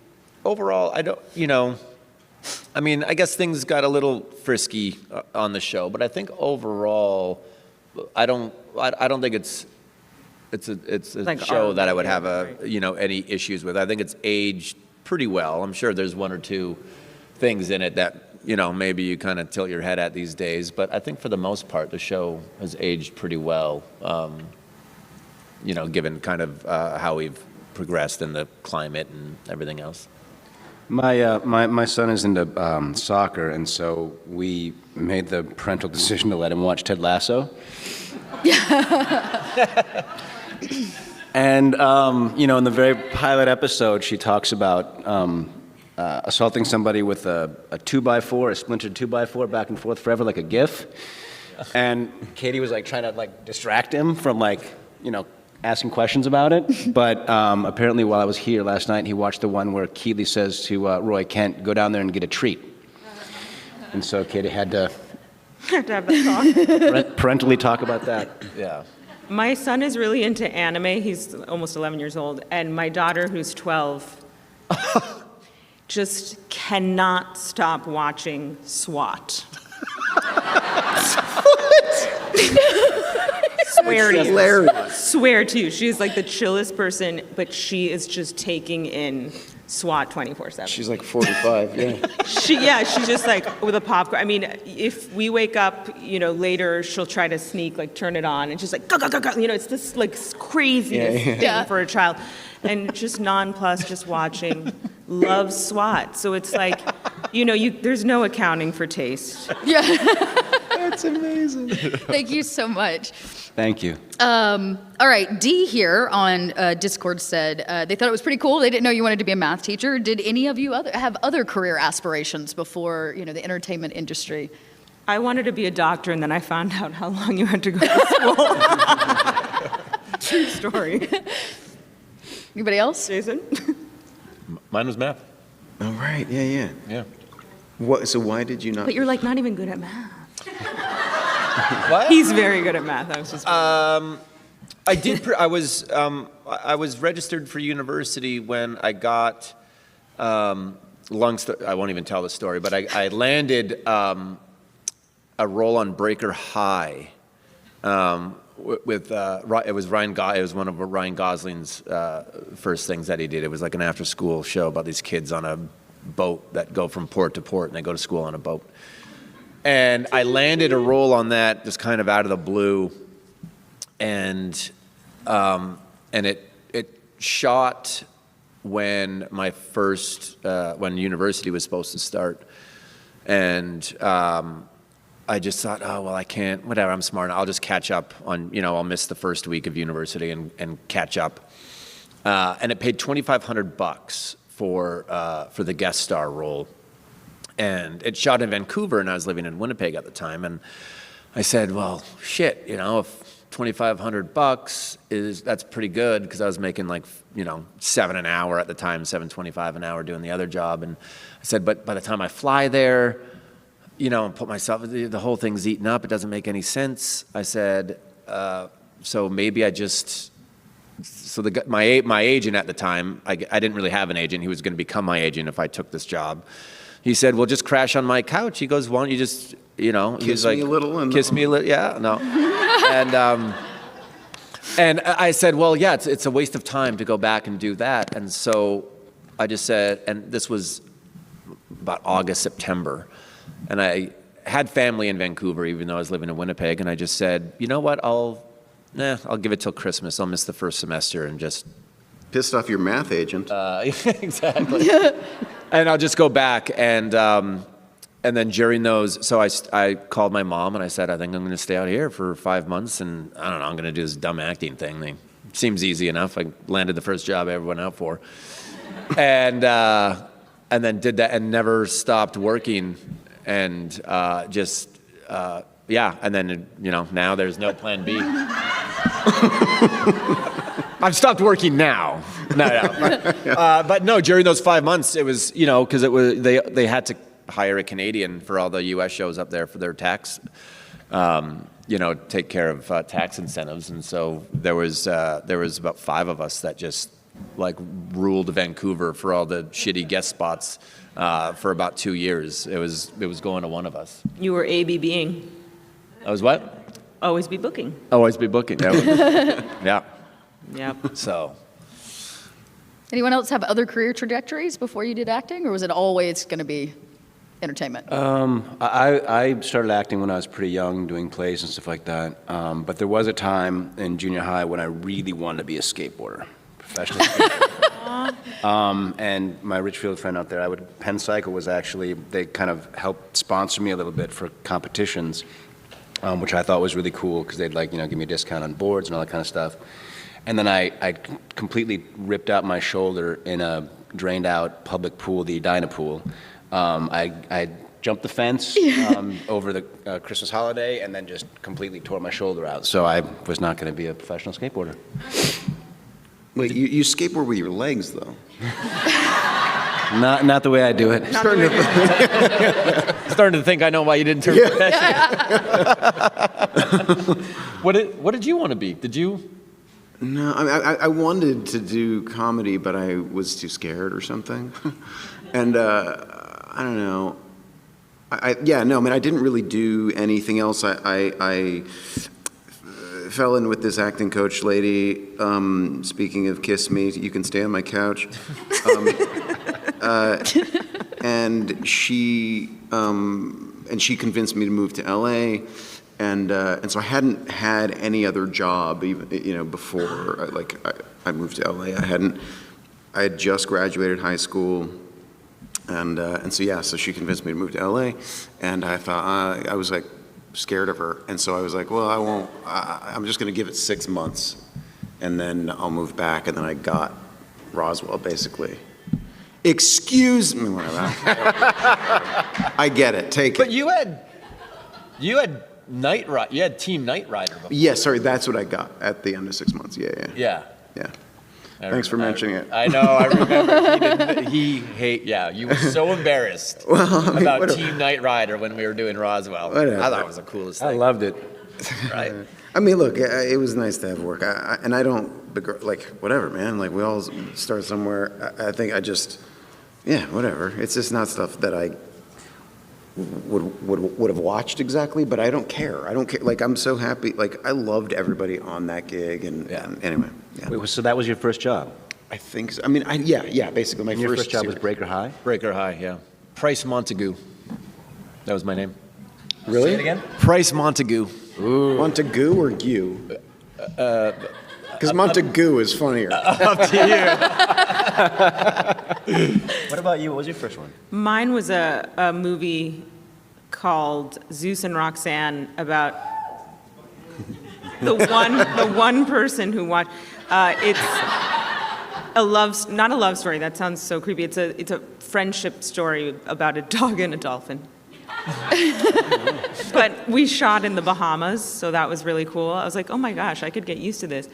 overall, I don't, you know, I mean, I guess things got a little frisky on the show. But I think overall, I don't think it's a like show that I would have right. you know, any issues with. I think it's aged pretty well. I'm sure there's 1 or 2 things in it that, you know, maybe you kind of tilt your head at these days. But I think for the most part, the show has aged pretty well, you know, given kind of how we've progressed in the climate and everything else. My son is into soccer, and so we made the parental decision to let him watch Ted Lasso. And, you know, in the very pilot episode, she talks about assaulting somebody with a 2x4, a splintered 2x4 back and forth forever like a GIF. And Katie was like trying to like distract him from like, you know, asking questions about it. But apparently while I was here last night, he watched the one where Keeley says to Roy Kent, go down there and get a treat. And so Katie had to Have to have that talk. parentally talk about that. Yeah. My son is really into anime. He's almost 11 years old. And my daughter, who's 12, just cannot stop watching SWAT. Swear to you. Swear to you. She's like the chillest person, but she is just taking in SWAT 24/7. She's like 45, yeah. She's just like with a popcorn. I mean, if we wake up, you know, later, she'll try to sneak, like turn it on, and she's like, go, go, go, go. You know, it's this like craziest thing for a child. And just nonplussed, just watching, loves SWAT. So it's like, you know, there's no accounting for taste. Yeah. That's amazing. Thank you so much. Thank you. All right, D here on Discord said they thought it was pretty cool. They didn't know you wanted to be a math teacher. Did any of you have other career aspirations before, you know, the entertainment industry? I wanted to be a doctor, and then I found out how long you had to go to school. True story. Anybody else? Jason? Mine was math. All right, yeah. Yeah. So why did you not? But you're like not even good at math. What? He's very good at math. I was just. I did. I was registered for university when I got I won't even tell the story, but I landed a role on Breaker High. It was Ryan. It was one of Ryan Gosling's first things that he did. It was like an after-school show about these kids on a boat that go from port to port, and they go to school on a boat. And I landed a role on that just kind of out of the blue, and it shot when my first when university was supposed to start, and I just thought, oh well, I can't. Whatever, I'm smart. I'll just catch up on. I'll miss the first week of university and catch up. And it paid $2,500 for the guest star role. And it shot in Vancouver, and I was living in Winnipeg at the time. And I said, well, shit, if $2,500 that's pretty good, because I was making like, $7 an hour at the time, $7.25 an hour doing the other job. And I said, but by the time I fly there, and put myself, the whole thing's eaten up. It doesn't make any sense. I said, so maybe I just. So my agent at the time, I didn't really have an agent. He was going to become my agent if I took this job. He said, well, just crash on my couch. He goes, why don't you just, kiss me a little. And kiss me a little, yeah, no. And I said, well, yeah, it's a waste of time to go back and do that. And so I just said, and this was about August, September. And I had family in Vancouver, even though I was living in Winnipeg. And I just said, you know what, I'll give it till Christmas. I'll miss the first semester and just. Pissed off your math agent. Exactly. And I'll just go back, and then during those, so I called my mom and I said, I think I'm going to stay out here for 5 months, and I don't know, I'm going to do this dumb acting thing. It seems easy enough. I landed the first job I ever went out for, and then did that and never stopped working, and and then now there's no plan B. I've stopped working now. No. But no, during those 5 months, it was, because it was they had to hire a Canadian for all the U.S. shows up there for their tax, take care of tax incentives, and so there was about 5 of us that just like ruled Vancouver for all the shitty guest spots for about 2 years. It was going to one of us. You were ABBing. I was what? Always be booking. Always be booking. Yeah. Yep. So. Anyone else have other career trajectories before you did acting, or was it always going to be entertainment? I started acting when I was pretty young, doing plays and stuff like that. But there was a time in junior high when I really wanted to be a skateboarder, professional skateboarder. And my Richfield friend out there, Penn Cycle was actually, they kind of helped sponsor me a little bit for competitions, which I thought was really cool, because they'd give me a discount on boards and all that kind of stuff. And then I completely ripped out my shoulder in a drained out public pool, the Edina pool. I jumped the fence over the Christmas holiday, and then just completely tore my shoulder out. So I was not going to be a professional skateboarder. Wait, you skateboard with your legs, though? Not the way I do it. Starting to think I know why you didn't turn professional. What did you want to be? Did you? No, I wanted to do comedy, but I was too scared or something. And I don't know. I didn't really do anything else. I fell in with this acting coach lady. Speaking of kiss me, you can stay on my couch. And she convinced me to move to LA. And so I hadn't had any other job even before I moved to LA. I had just graduated high school, and so she convinced me to move to LA, and I thought I was like scared of her, and so I was like, well, I won't. I'm just going to give it 6 months, and then I'll move back, and then I got Roswell basically. Excuse me, whatever. I get it. Take it. But you had you had Team Knight Rider before. Yeah, sorry, that's what I got at the end of 6 months. Yeah. Thanks for mentioning it. I know, I remember. You were so embarrassed about whatever. Team Knight Rider when we were doing Roswell. Whatever. I thought it was the coolest thing. I loved it. Right? I mean, look, it was nice to have work. And I don't, whatever, man. Like, we all start somewhere. I think whatever. It's just not stuff that I would have watched exactly, but I don't care. Like, I'm so happy. Like, I loved everybody on that gig, and anyway. Yeah. Wait, so that was your first job? I think so. I mean, basically my First job was series. Breaker High? Breaker High, yeah. Price Montague. That was my name. Really? Say it again? Price Montague. Montague or Gue? Because Montague is funnier. Up to you. What about you? What was your first one? Mine was a movie called Zeus and Roxanne about the one person who watched. It's not a love story. That sounds so creepy. It's a friendship story about a dog and a dolphin. But we shot in the Bahamas, so that was really cool. I was like, oh my gosh, I could get used to this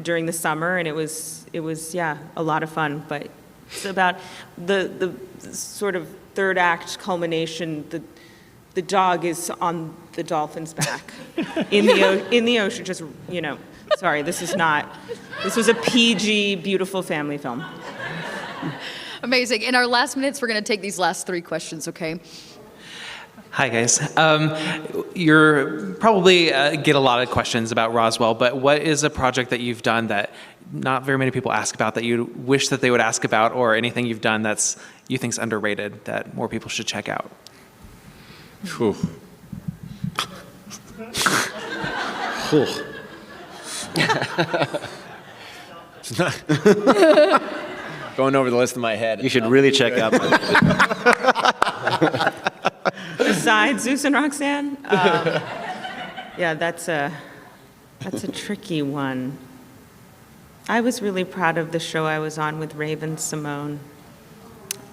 during the summer, and it was yeah, a lot of fun. But it's about the sort of third act culmination. The dog is on the dolphin's back in the ocean. Just sorry, this was a PG, beautiful family film. Amazing. In our last minutes, we're going to take these last 3 questions, okay? Hi, guys. You're probably get a lot of questions about Roswell, but what is a project that you've done that not very many people ask about that you wish that they would ask about, or anything you've done that's you think's underrated that more people should check out? Whew. It's not going over the list in my head. You should really check out. Besides Zeus and Roxanne, yeah, that's a tricky one. I was really proud of the show I was on with Raven Simone.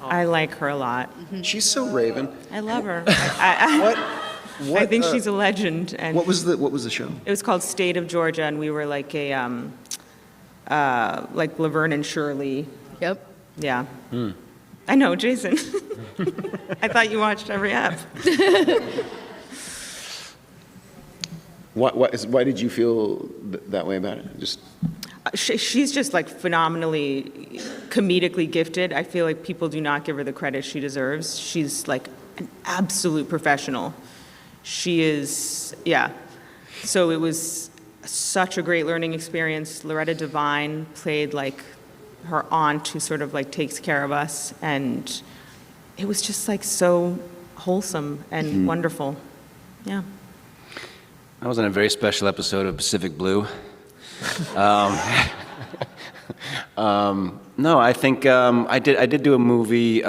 I like her a lot. She's so Raven. I love her. I think she's a legend. And what was the show? It was called State of Georgia, and we were like a like Laverne and Shirley. Yep. Yeah. I know, Jason. I thought you watched every ep. Why did you feel that way about it? Just she's just like phenomenally comedically gifted. I feel like people do not give her the credit she deserves. She's like an absolute professional. She is, yeah. So it was such a great learning experience. Loretta Devine played like her aunt who sort of like takes care of us, and it was just like so wholesome and wonderful. Yeah. I was on a very special episode of Pacific Blue. No, I think I did do a movie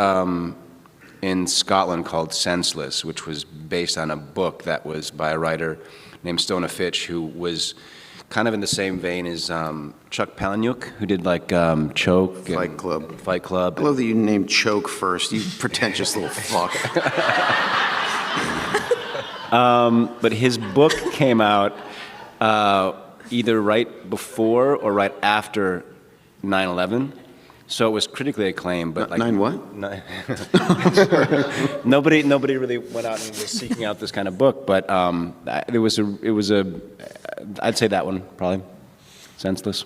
in Scotland called Senseless, which was based on a book that was by a writer named Stona Fitch, who was kind of in the same vein as Chuck Palahniuk, who did like Choke. Fight Club. Fight Club. I love that you named Choke first, you pretentious little fuck. But his book came out either right before or right after 9/11, so it was critically acclaimed. But like Nine what? Nobody really went out and was seeking out this kind of book. But it was a I'd say that one probably Senseless.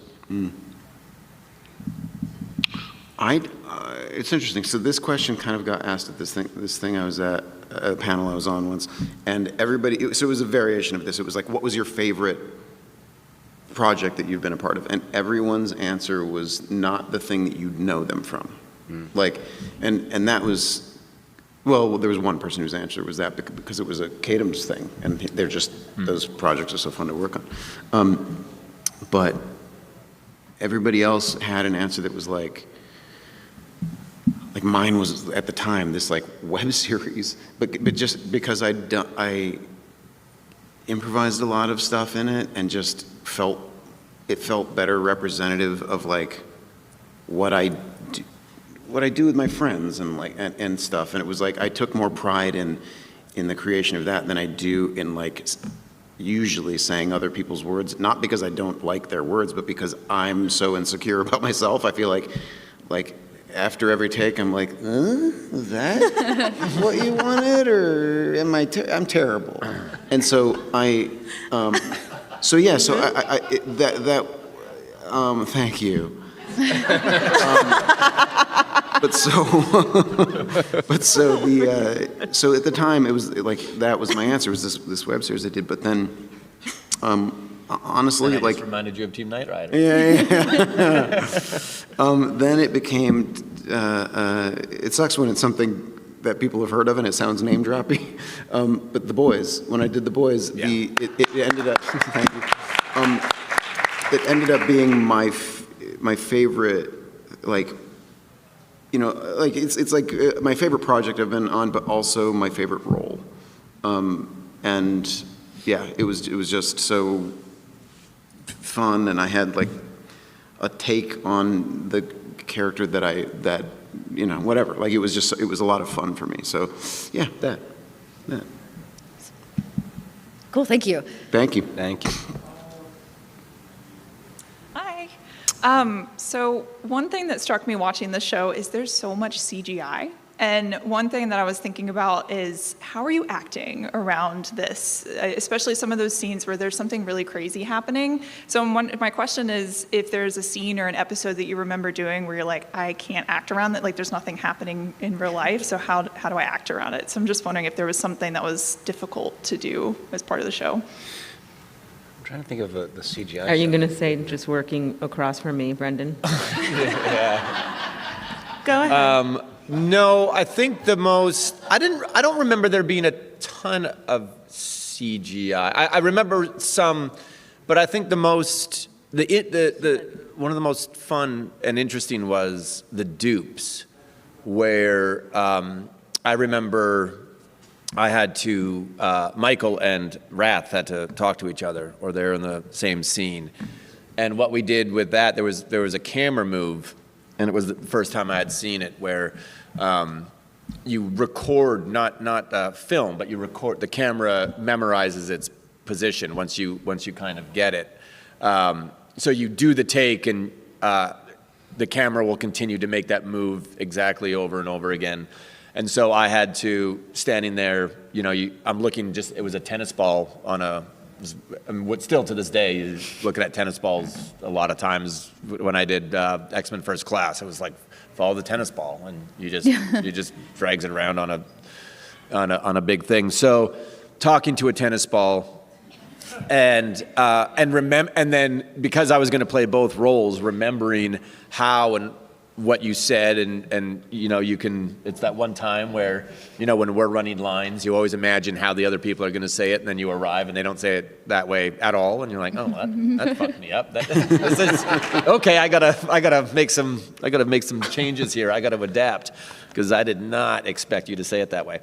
It's interesting. So this question kind of got asked at this thing I was at, a panel I was on once, and everybody. So it was a variation of this. It was like, what was your favorite project that you've been a part of? And everyone's answer was not the thing that you'd know them from. Like, and that was, well, there was one person whose answer was that because it was a Kadam's thing, and they're just those projects are so fun to work on. But everybody else had an answer that was like mine was at the time this like web series, but just because I improvised a lot of stuff in it and just felt better representative of like what I do with my friends and like and stuff, and it was like I took more pride in the creation of that than I do in like usually saying other people's words, not because I don't like their words, but because I'm so insecure about myself. I feel like after every take, I'm like, is that what you wanted, or am I'm terrible? And so thank you. So at the time, it was like that was my answer, was this web series I did. But then, honestly, and I like just reminded you of Team Knight Rider. Yeah. Then it became. It sucks when it's something that people have heard of, and it sounds name droppy. But The Boys, when I did The Boys, it ended up. Thank you. It ended up being my favorite, like, like it's like my favorite project I've been on, but also my favorite role. And yeah, it was just so fun, and I had like a take on the character that whatever. Like it was a lot of fun for me. So yeah, that. Cool, thank you. Thank you. Thank you. Hi. So one thing that struck me watching the show is there's so much CGI. And one thing that I was thinking about is how are you acting around this, especially some of those scenes where there's something really crazy happening. So my question is if there's a scene or an episode that you remember doing where you're like, I can't act around that, like there's nothing happening in real life, so how do I act around it? So I'm just wondering if there was something that was difficult to do as part of the show. I'm trying to think of the CGI. Are you going to say just working across from me, Brendan? Go ahead. No, I think the most, I don't remember there being a ton of CGI. I remember some, but I think the most, one of the most fun and interesting was the dupes, where I remember I had to, Michael and Rath had to talk to each other, or they're in the same scene. And what we did with that, there was a camera move, and it was the first time I had seen it, where you record, not film, but you record. The camera memorizes its position once you kind of get it. So you do the take, and the camera will continue to make that move exactly over and over again. And so I had to, standing there, I'm looking it was a tennis ball on what still to this day, you're looking at tennis balls a lot of times. When I did X-Men First Class, it was like, follow the tennis ball, and you just drags it around on a big thing. So talking to a tennis ball, and then because I was going to play both roles, remembering how and what you said, and you can, it's that one time where, when we're running lines, you always imagine how the other people are going to say it, and then you arrive and they don't say it that way at all, and you're like, oh, that fucked me up. Okay, I gotta make some changes here. I gotta adapt, because I did not expect you to say it that way.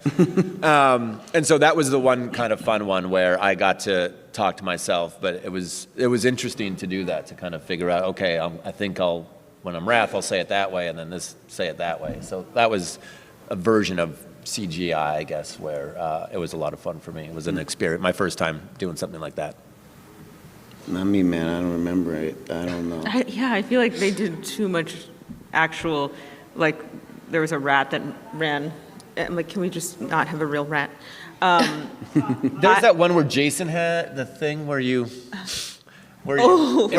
And so that was the one kind of fun one where I got to talk to myself, but it was interesting to do that, to kind of figure out, okay, I think when I'm Wrath, I'll say it that way, and then say it that way. So that was a version of CGI, I guess, where it was a lot of fun for me. It was an experience, my first time doing something like that. Not me, man. I don't remember it. I don't know. I feel like they did too much actual, like there was a rat that ran. I'm like, can we just not have a real rat? There's that one where Jason had the thing where you... Where you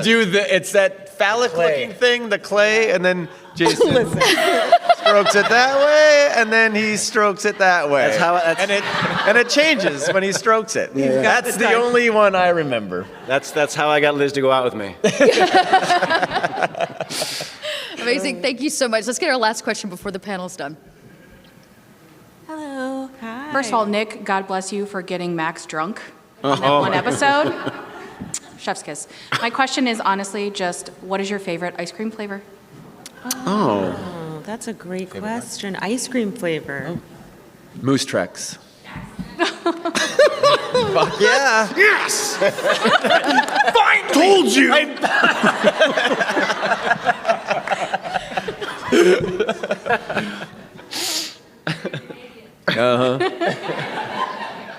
do it's that phallic looking thing, the clay, and then Jason strokes it that way, and then he strokes it that way. And it changes when he strokes it. Yeah. That's the only one I remember. That's how I got Liz to go out with me. Amazing, thank you so much. Let's get our last question before the panel's done. Hello. Hi. First of all, Nick, God bless you for getting Max drunk on that one episode. Chef's kiss. My question is honestly just, what is your favorite ice cream flavor? Oh, that's a great question. Ice cream flavor. Moose Trex. Fuck yeah. Yes! Finally! Told you!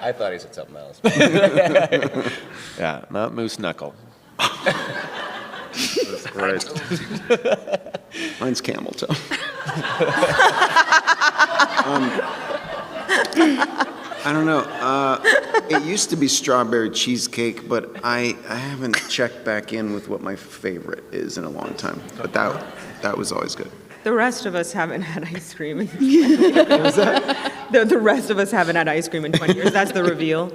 I thought he said something else. Yeah, not moose knuckle. That's great. Mine's camel toe. I don't know. It used to be strawberry cheesecake, but I haven't checked back in with what my favorite is in a long time. But that was always good. The rest of us haven't had ice cream in 20 years. The rest of us haven't had ice cream in 20 years. That's the reveal.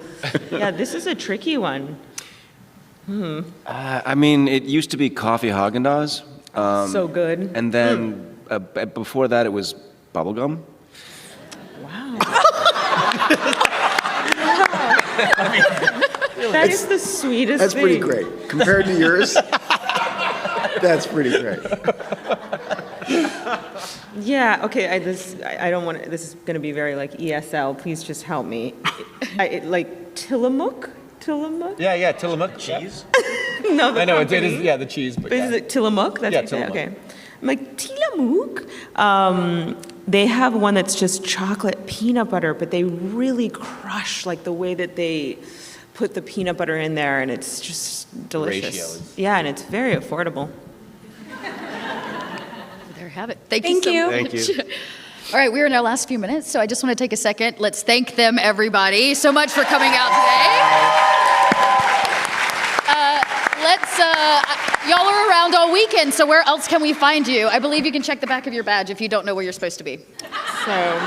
Yeah, this is a tricky one. I mean, it used to be coffee Haagen-Dazs. So good. And then before that, it was bubblegum. That is the sweetest That's pretty thing. great. Compared to yours, that's pretty great. Yeah, okay, I don't want to, this is going to be very like ESL, please just help me. Like Tillamook? Tillamook? Yeah, Tillamook. Cheese? No, the I know, it company. is, yeah, the cheese, but But is yeah. it Tillamook? That's Yeah, what you say? Tillamook. Okay. I'm like, Tillamook? They have one that's just chocolate peanut butter, but they really crush like the way that they put the peanut butter in there, and it's just delicious. Ratio is- Yeah, and it's very affordable. There you have it. Thank you so much. Thank you. All right, we're in our last few minutes, so I just want to take a second. Let's thank them, everybody, so much for coming out today. Y'all are around all weekend, so where else can we find you? I believe you can check the back of your badge if you don't know where you're supposed to be. So,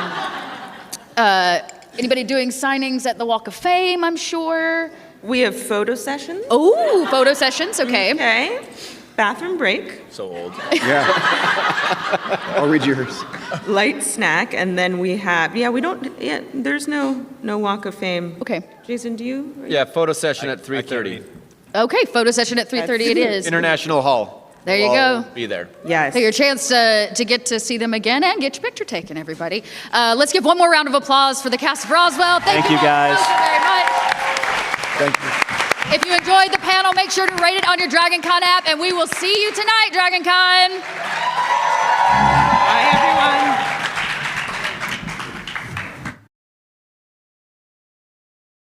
Anybody doing signings at the Walk of Fame, I'm sure? we have photo sessions. Oh, photo sessions, okay. Okay. Bathroom break, So old. Yeah. I'll read yours. light snack, and then we have, there's no Walk of Fame. Okay. Jason, do you? Yeah, photo session at 3:30. Okay, photo session at 3:30 it is. International Hall. There you We'll all go. Be there. Yes. So your chance to get to see them again and get your picture taken, everybody. Let's give one more round of applause for the cast of Roswell. Thank you all guys. so very much. Thank you. If you enjoyed the panel, make sure to rate it on your DragonCon app, and we will see you tonight, DragonCon.